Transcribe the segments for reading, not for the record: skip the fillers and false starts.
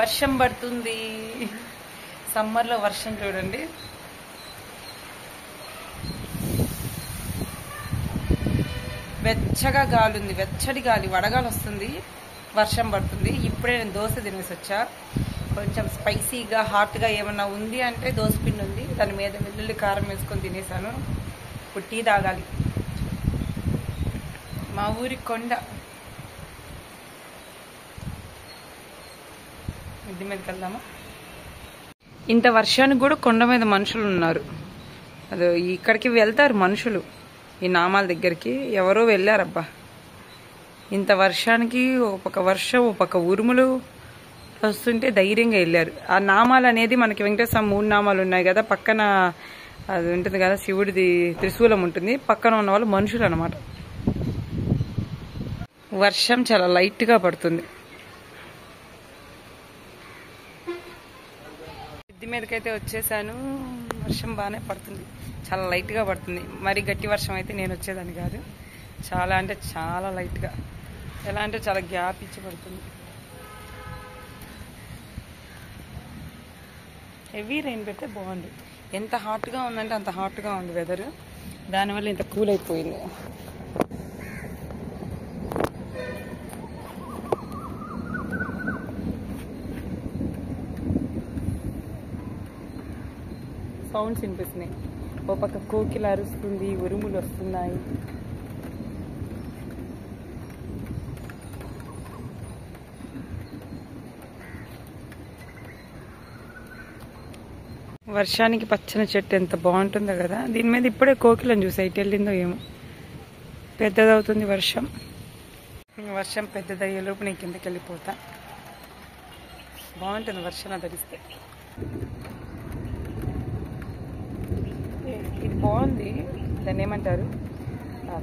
వర్షం పడుతుంది. సమ్మర్లో వర్షం చూడండి. వెచ్చగా గాలి ఉంది, వెచ్చడి గాలి, వడగాలి వస్తుంది, వర్షం పడుతుంది. ఇప్పుడే నేను దోశ తినేసి వచ్చా. కొంచెం స్పైసీగా హాట్గా ఏమన్నా ఉంది అంటే దోశ పిండి ఉంది, దాని మీద వెల్లుల్లి కారం వేసుకొని తినేసాను. ఇప్పుడు టీ తాగాలి. మా ఊరి కొండ ఇంటి మీదకి వెళ్దామా? ఇంత వర్షానికి కూడా కొండ మీద మనుషులు ఉన్నారు. అదే ఇక్కడికి వెళ్తారు మనుషులు, ఈ నామాల దగ్గరికి ఎవరో వెళ్ళారబ్బా. ఇంత వర్షానికి ఒక పక్క వర్షం, ఒక పక్క ఉరుములు వస్తుంటే ధైర్యంగా వెళ్ళారు. ఆ నామాలు అనేది మనకి వెంకటేశ్వర 3 నామాలు ఉన్నాయి కదా, పక్కన అది ఉంటుంది కదా శివుడిది త్రిశూలం ఉంటుంది, పక్కన ఉన్న వాళ్ళు మనుషులు అన్నమాట. వర్షం చాలా లైట్గా పడుతుంది. ఇంటి మీదకైతే వచ్చేసాను. వర్షం బాగానే పడుతుంది, చాలా లైట్గా పడుతుంది. మరి గట్టి వర్షం అయితే నేను వచ్చేదాన్ని కాదు. చాలా అంటే చాలా లైట్గా, ఎలా అంటే చాలా గ్యాప్ ఇచ్చి పడుతుంది. హెవీ రెయిన్ పెడితే బాగుంది. ఎంత హాట్గా ఉందంటే అంత హాట్గా ఉంది వెదర్, దానివల్ల ఇంత కూల్ అయిపోయింది. సౌండ్స్ వినిపిస్తున్నాయి. ఓ పక్క కోకిల అరుస్తుంది, ఉరుములు వస్తున్నాయి. వర్షానికి పచ్చని చెట్టు ఎంత బాగుంటుందో కదా. దీని మీద ఇప్పుడే కోకిలను చూసా, ఇటు వెళ్ళిందో ఏమో. పెద్దదవుతుంది వర్షం. వర్షం పెద్దదయ్యేలోపు నేను కిందకి వెళ్ళిపోతా. బాగుంటుంది వర్షం ధరిస్తే. ఇది బాగుంది, దాన్ని ఏమంటారు,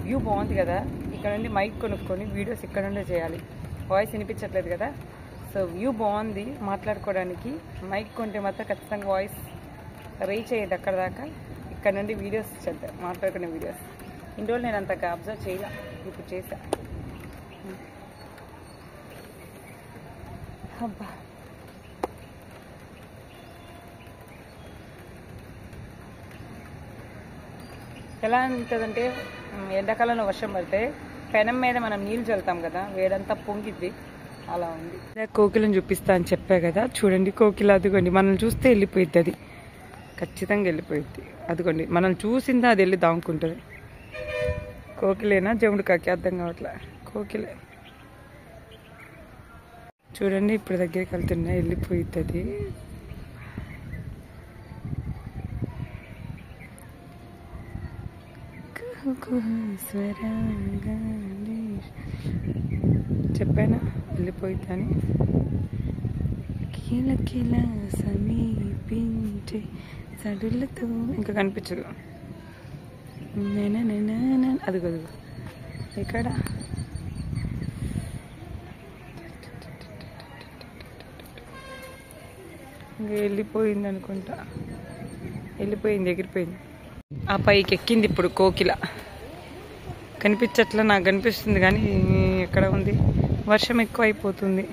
వ్యూ బాగుంది కదా. ఇక్కడ నుండి మైక్ కొనుక్కొని వీడియోస్ ఇక్కడ నుండే చేయాలి. వాయిస్ వినిపించట్లేదు కదా, సో వ్యూ బాగుంది మాట్లాడుకోవడానికి. మైక్ కొంటే మాత్రం ఖచ్చితంగా వాయిస్ రీచ్ అయ్యేది అక్కడ దాకా. ఇక్కడ నుండి వీడియోస్ చేద్దాం, మాట్లాడుకునే వీడియోస్. ఇన్ని రోజులు నేను అంతగా అబ్జర్వ్ చేయలే, ఇప్పుడు చేశా. అబ్బా, ఎలా ఉంటుందంటే ఎండాకాలంలో వర్షం పడితే పెనం మీద మనం నీళ్ళు చల్లుతాం కదా, వేడంతా పొంగిద్ది, అలా ఉంది. కోకిలను చూపిస్తా అని చెప్పా కదా, చూడండి కోకిల. అదిగోండి, మనల్ని చూస్తే వెళ్ళిపోయిద్ది, అది ఖచ్చితంగా వెళ్ళిపోయిద్ది. అదిగోండి, మనల్ని చూసిందా అది వెళ్ళి దాముకుంటుంది. కోకిలేనా జముడు కాకి అర్థం కావట్లే, కోకిలే. చూడండి ఇప్పుడు దగ్గరికి వెళ్తున్నా, వెళ్ళిపోయిద్ది అది. చెప్పానా వెళ్ళిపోయిద్దని. కిల కిల సమీపించే సడులతో ఇంకా కనిపించదు. అది కదు ఇక్కడ ఇంకా వెళ్ళిపోయింది అనుకుంటా. వెళ్ళిపోయింది, ఎగిరిపోయింది. ఆ పైకి ఎక్కింది ఇప్పుడు కోకిల. కనిపించట్లా, నాకు కనిపిస్తుంది కానీ ఎక్కడ ఉంది. వర్షం ఎక్కువ అయిపోతుంది.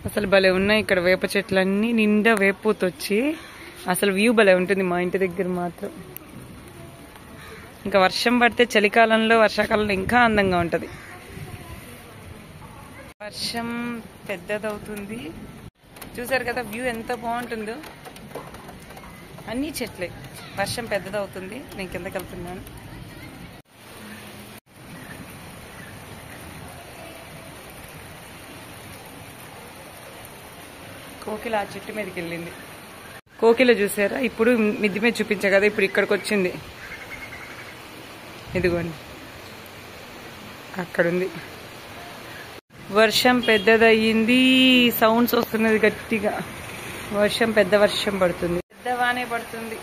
అసలు భలే ఉన్నాయి ఇక్కడ వేప చెట్లన్నీ నిండా వేపూతొచ్చి. అసలు వ్యూ భలే ఉంటుంది మా ఇంటి దగ్గర మాత్రం. ఇంకా వర్షం పడితే చలికాలంలో, వర్షాకాలంలో ఇంకా అందంగా ఉంటుంది. వర్షం పెద్దదవుతుంది, చూసారు కదా వ్యూ ఎంత బాగుంటుందో. అన్ని చెట్లే. వర్షం పెద్దదవుతుంది, నేను కిందకి వెళ్తున్నాను. కోకిల ఆ చెట్టు మీదకి వెళ్ళింది. కోకిల చూసారా, ఇప్పుడు మిద్ది మీద చూపించా కదా, ఇప్పుడు ఇక్కడికి వచ్చింది. ఇదిగోండి అక్కడుంది. వర్షం పెద్దదయ్యింది, సౌండ్స్ వస్తున్నది గట్టిగా. వర్షం పెద్ద వర్షం పడుతుంది, పెద్దవానే పడుతుంది.